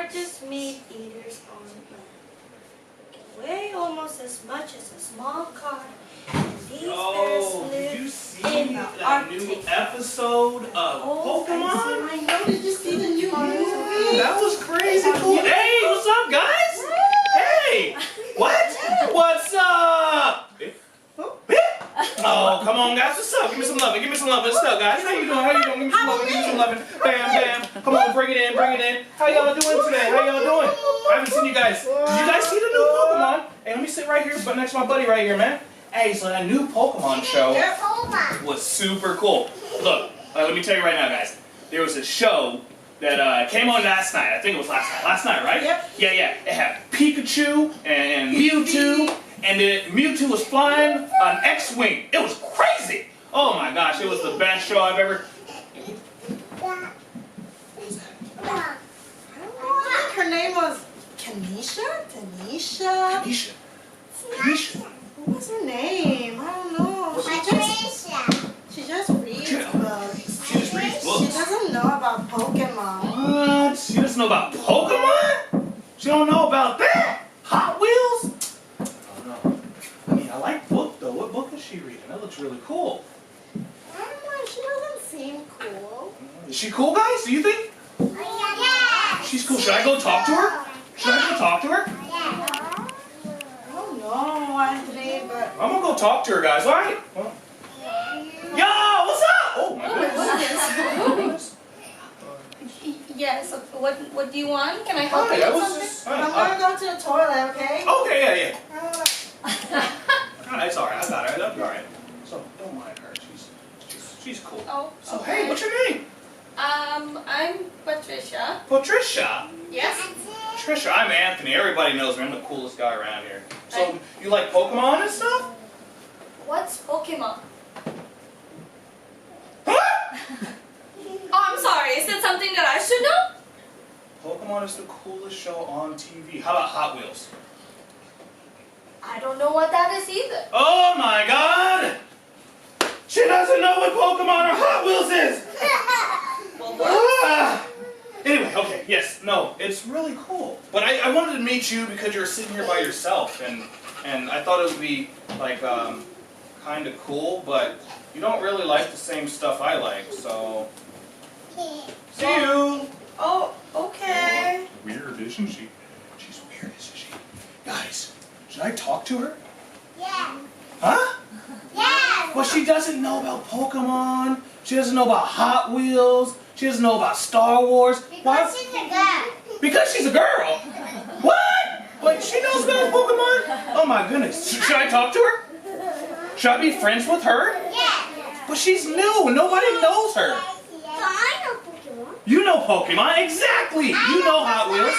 largest meat eaters on Earth. They weigh almost as much as a small car. And these bears did you live see in the that Arctic. new episode of Pokemon? I know. Did you see the new movie? That was crazy cool. Hey, what's up, guys? Hey, what? What's up? Oh, come on, guys. What's up? Give me some loving. Give me some loving. What's up, guys? How you doing? How you doing? Give me some loving. Give me some loving. Bam, bam. Come on, bring it in. Bring it in. How y'all doing today? How y'all doing? I haven't seen you guys. Did you guys see the new Pokemon? Hey, let me sit right here, but next to my buddy right here, man. Hey, so that new Pokemon show was super cool. Look, let me tell you right now, guys. There was a show that came on last night. I think it was last night. Last night, right? Yep. Yeah, yeah. It had Pikachu and Mewtwo, and Mewtwo was flying on X-Wing. It was crazy. Oh my gosh, it was the best show I've ever... I think her name was Tanisha? Tanisha. What was her name? I don't know. She just reads books. She just reads books. She doesn't know about Pokemon. What? She doesn't know about Pokemon? She don't know about that? Hot Wheels? I don't know. I mean, I like book though. What book is she reading? That looks really cool. I don't know. She doesn't seem cool. Is she cool, guys? Do you think? Yeah. She's cool. Should I go talk to her? Should I go talk to her? I don't know, Anthony, but... I'm gonna go talk to her, guys. All right? Well, yo, what's up? Oh my goodness. Yes, what do you want? Can I help Hi, you I with was something? just... I'm gonna go to the toilet, okay? Okay, yeah. Alright, it's alright. I got her. That'll be alright. So, don't mind her. She's cool. Oh, So, okay. hey, what's your name? I'm Patricia. Patricia. Yes? Patricia, I'm Anthony. Everybody knows me. I'm the coolest guy around here. So, you like Pokemon and stuff? What's Pokemon? Huh? Oh, I'm sorry. Is it something that I should know? Pokemon is the coolest show on TV. How about Hot Wheels? I don't know what that is either. Oh my god! She doesn't know what Pokemon or Hot Wheels is! Anyway, okay, yes, no, it's really cool. But I wanted to meet you because you're sitting here by yourself, and I thought it would be, like, kind of cool, but you don't really like the same stuff I like, so... See you! Oh, okay. Weird, isn't she? She's weird, isn't she? Guys, should I talk to her? Yeah. Huh? Yeah. Well, she doesn't know about Pokemon. She doesn't know about Hot Wheels. She doesn't know about Star Wars. Because she's a girl. Because she's a girl. What? Wait, she knows about Pokemon? Oh my goodness. Should I talk to her? Should I be friends with her? Yeah. But she's new. Nobody knows her. So I know Pokemon. You know Pokemon. Exactly. You know Hot Wheels.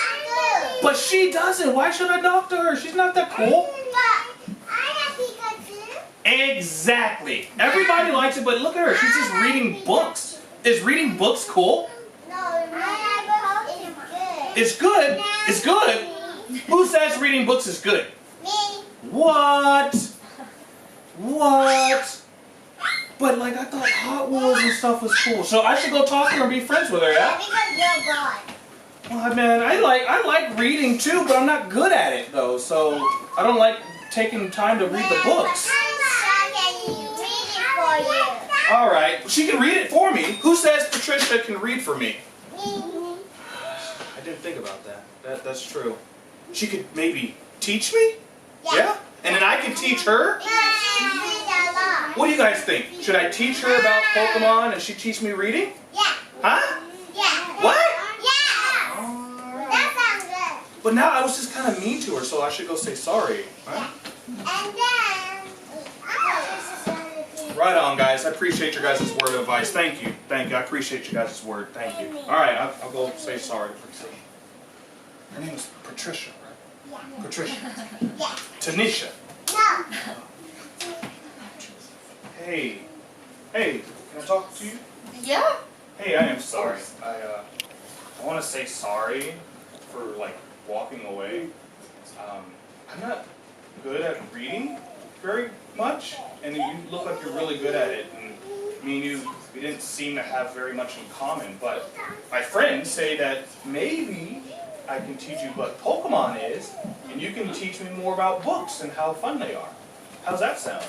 But she doesn't. Why should I talk to her? She's not that cool. But I have Pikachu. Exactly. Everybody likes it, but look at her. She's just reading books. Is reading books cool? No, I have Pokemon. It's good. It's good. Who says reading books is good? Me. What? What? But like I thought Hot Wheels and stuff was cool. So I should go talk to her and be friends with her, yeah? Because you're God. Well, man, I like reading too, but I'm not good at it though. So I don't like taking time to read the books. All right, she can read it for me. Who says Patricia can read for me? I didn't think about that. That's true. She could maybe teach me? Yeah? And then I can teach her? What do you guys think? Should I teach her about Pokemon and she teach me reading? Yeah. Huh? Yeah. What? Yeah. That sounds good. But now I was just kind of mean to her, so I should go say sorry. Right? And then Right on, guys. I appreciate your guys' word of advice. Thank you. Thank you. I appreciate you guys' word. Thank you. All right, I'll go say sorry to Patricia. Her name is Patricia, right? Yeah. Patricia. Yeah. Tanisha. No. Hey. Hey, can I talk to you? Yeah. Hey, I am sorry. I want to say sorry for, like, walking away. I'm not good at reading very much, and you look like you're really good at it, and me and you, we didn't seem to have very much in common, but my friends say that maybe I can teach you what Pokemon is, and you can teach me more about books and how fun they are. How's that sound?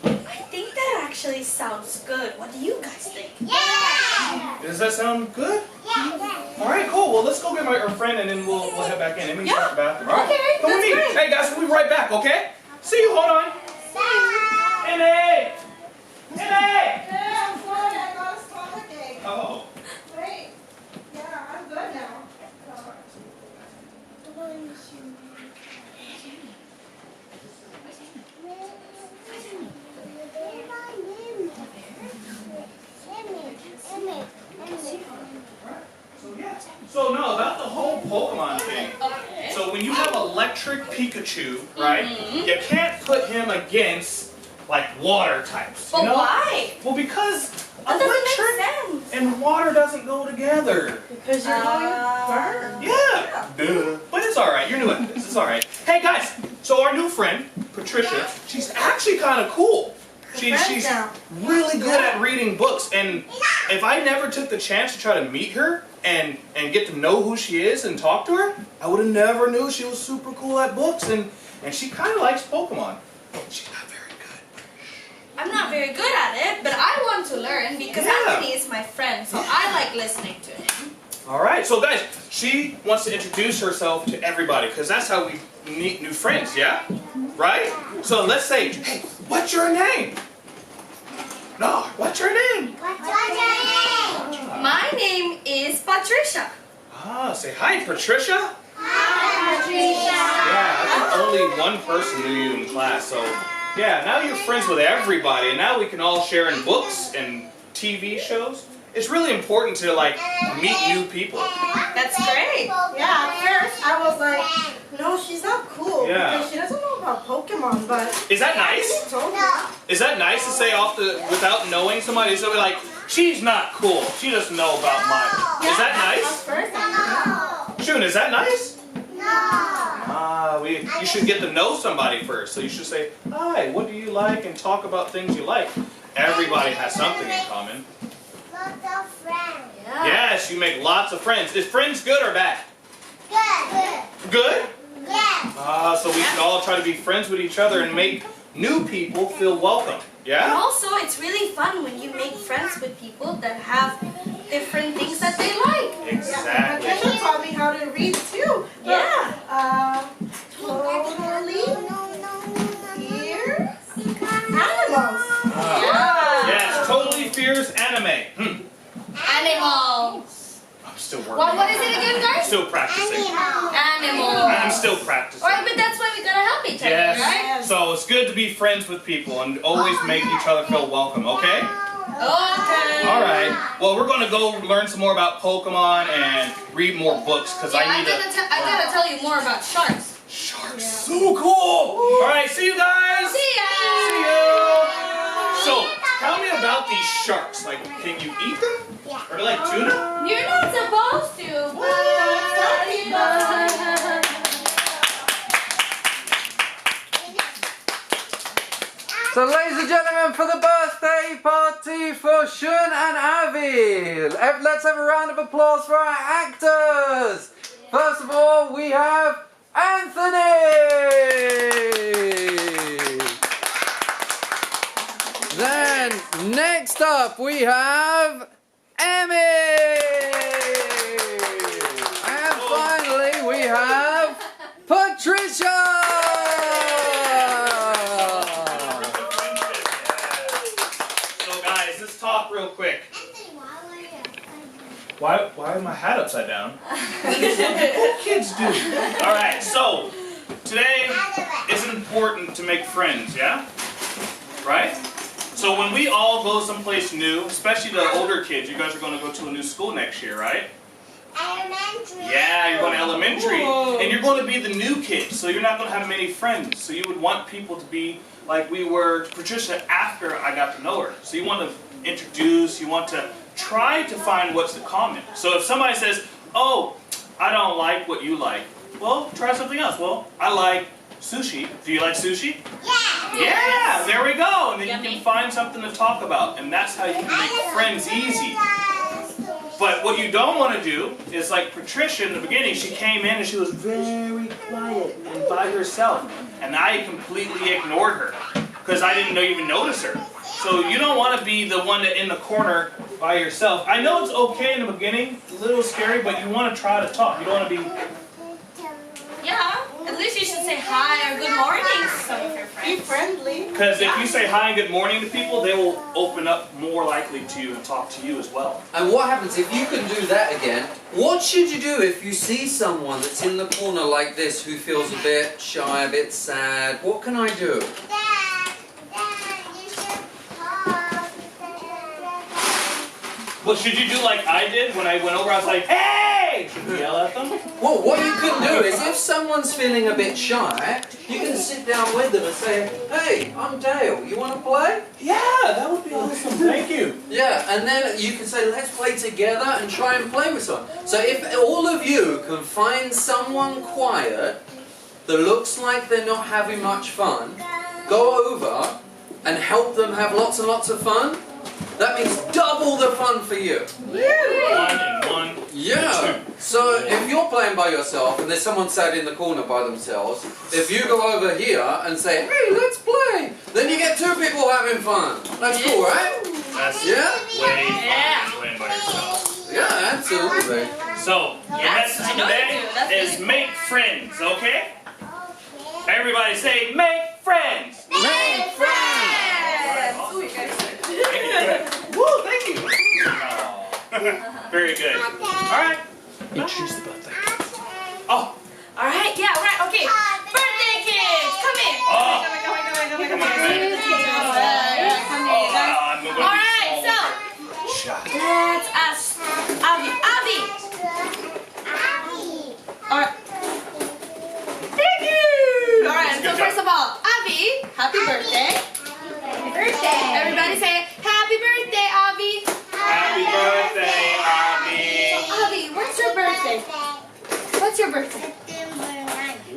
I think that actually sounds good. What do you guys think? Yeah. Does that sound good? Yeah. All right, cool. Well, let's go get our friend, and then we'll head back in. Emmy's at the bathroom. All right. Okay, Come with that's me. great. Hey, guys, we'll be right back, okay? See you. Hold on. Bye. Emmy! Emmy! Yeah, I'm sorry, I got a stomachache. Oh. Wait. Yeah, I'm good now. So no, about the whole Pokemon thing. So when you have electric Pikachu, right? You can't put him against like water types. But You know? why? Well, because That doesn't electric make sense. and water doesn't go together. Because you're going burn. Yeah. Duh. But it's all right. You're new at this. It's all right. Hey guys. So our new friend Patricia, she's actually kind of cool. She's really good at reading books, and if I never took the chance to try to meet her and get to know who she is and talk to her, I would have never knew she was super cool at books, and she kind of likes Pokemon. She's not very good. I'm not very good at it, but I want to learn because Yeah. Anthony is my friend, so I like listening to him. All right, so guys, she wants to introduce herself to everybody because that's how we meet new friends, yeah? Right? So let's say, hey, what's your name? No, what's your name? What's your name? My name is Patricia. Ah, say hi, Patricia. Hi, Patricia. Yeah, I think only one person knew you in class, so yeah, now you're friends with everybody, and now we can all share in books and TV shows. It's really important to like meet new people. That's great. Yeah, at first I was like, no, she's not cool. Yeah. Because she doesn't know about Pokemon, but Is that nice? she told me. No. Is that nice to say off the without knowing somebody? So we're like, she's not cool. She doesn't know about mine. Is that At nice? first I Shun, is that nice? No. Ah, you should get to know somebody first. So you should say, hi, what do you like? And talk about things you like. Everybody has something in common. Lots of friends. Yeah. Yes, you make lots of friends. Is friends good or bad? Good. Good? Yes. So we should all try to be friends with each other and make new people feel welcome. And Yeah? also, it's really fun when you make friends with people that have different things that they like. Exactly. Patricia taught me how to read too. Yeah. Totally fear animals. Ah, yes, totally fears anime. Animals. I'm still working. What is it again, I'm guys? still practicing. Animals. I'm still practicing. Alright, but that's why we gotta help each other, right? Yes. So it's good to be friends with people and always make each other feel welcome, okay? Okay. All right. Well, we're going to go learn some more about Pokemon and read more books because Yeah, I need I gotta tell you more about sharks. Sharks, so cool. All right, see you guys. See ya. See you. So, tell me about these sharks. Like, can you eat them? Yeah. Or like tuna? You're not supposed to. So ladies and gentlemen, for the birthday party for Shun and Avi, let's have a round of applause for our actors. First of all, we have Anthony. Then, next up, we have Emmy. And finally, we have Patricia. So guys, let's talk real quick. Anthony, why were you? Why is my hat upside down? That's what cool kids do. All right, so today it's important to make friends, yeah? Right? So when we all go someplace new, especially the older kids, you guys are going to go to a new school next year, right? Elementary. Yeah, you're going to elementary. And you're going to be the new kid, so you're not going to have many friends. So you would want people to be like we were, Patricia, after I got to know her. So you want to introduce, you want to try to find what's the common. So if somebody says, oh, I don't like what you like, well, try something else. Well, I like sushi. Do you like sushi? Yeah. Yeah, there we go. And then you Yummy. can find something to talk about. And that's how you can make friends easy. But what you don't want to do is like Patricia in the beginning, she came in and she was very quiet and by herself. And I completely ignored her because I didn't even notice her. So you don't want to be the one that in the corner by yourself. I know it's okay in the beginning, a little scary, but you want to try to talk. You don't want to be... Yeah, at least you should say hi or good morning to some of your Be friends. friendly. Because if you say hi and good morning to people, they will open up more likely to you and talk to you as well. And what happens if you can do that again? What should you do if you see someone that's in the corner like this who feels a bit shy, a bit sad? What can I do? Dad, you should talk. Well, should you do like I did when I went over? I was like, hey! Should we yell at them? Well, what you can do is if someone's feeling a bit shy, you can sit down with them and say, hey, I'm Dale, you want to play? Yeah, that would be awesome. Thank you. Yeah, and then you can say, let's play together and try and play with someone. So if all of you can find someone quiet that looks like they're not having much fun, go over and help them have lots and lots of fun. That means double the fun for you. 1 and 1. Yeah. So if you're playing by yourself and there's someone sat in the corner by themselves, if you go over here and say, hey, let's play, then you get 2 people having fun. That's cool, right? That's Yeah? way fun playing by yourself. Yeah, absolutely. So, the Yes, message I know today you do. That's is easy. make friends, okay? Okay. Everybody say, make friends! Make friends! Ooh, you guys are- Woo, thank you! Very good. Alright. Introduce the birthday. Oh! Alright, yeah, right, okay. Birthday kids, come in. Oh. Come here. Come on, man. Come here. I'm gonna be Alright, so Shot. let's ask Avi. Alright. Thank you! Alright, so Good job. first of all, Avi, happy birthday. Everybody say, happy birthday, Avi. Happy birthday, Avi! Avi, what's your birthday? What's your birthday?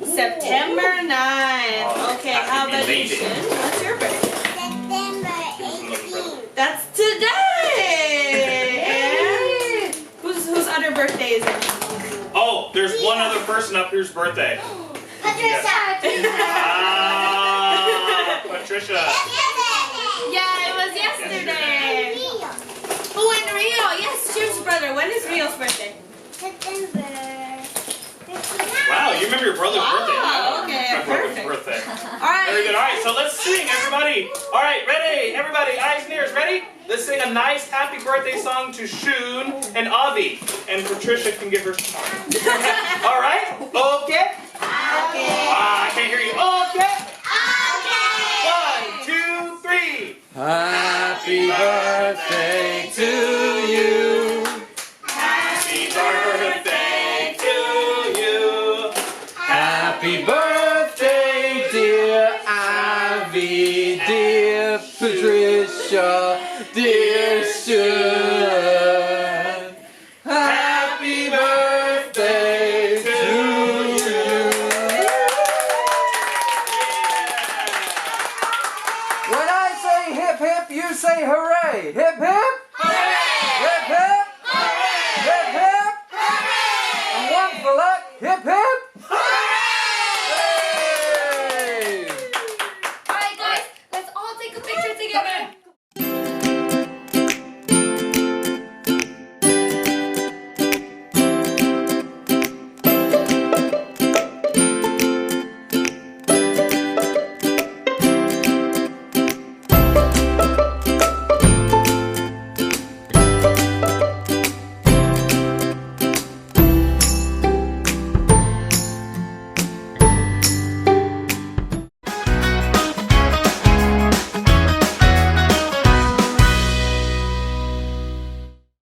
September 9th. Okay, happy how about you, belated. Shun? What's your birthday? September 18th. That's today! And whose other birthday is it? Oh, there's one other person up here's birthday. Patricia. Ah, Patricia. Yeah, it was yesterday. Oh, and Rio. Yes, Shun's brother. When is Rio's birthday? September 15th. Wow, you remember your brother's birthday. Wow, okay, My brother's perfect. birthday. All right. Very good. All right, so let's sing, everybody. All right, ready? Everybody, eyes and ears, ready? Let's sing a nice happy birthday song to Shun and Avi. And Patricia can give her song.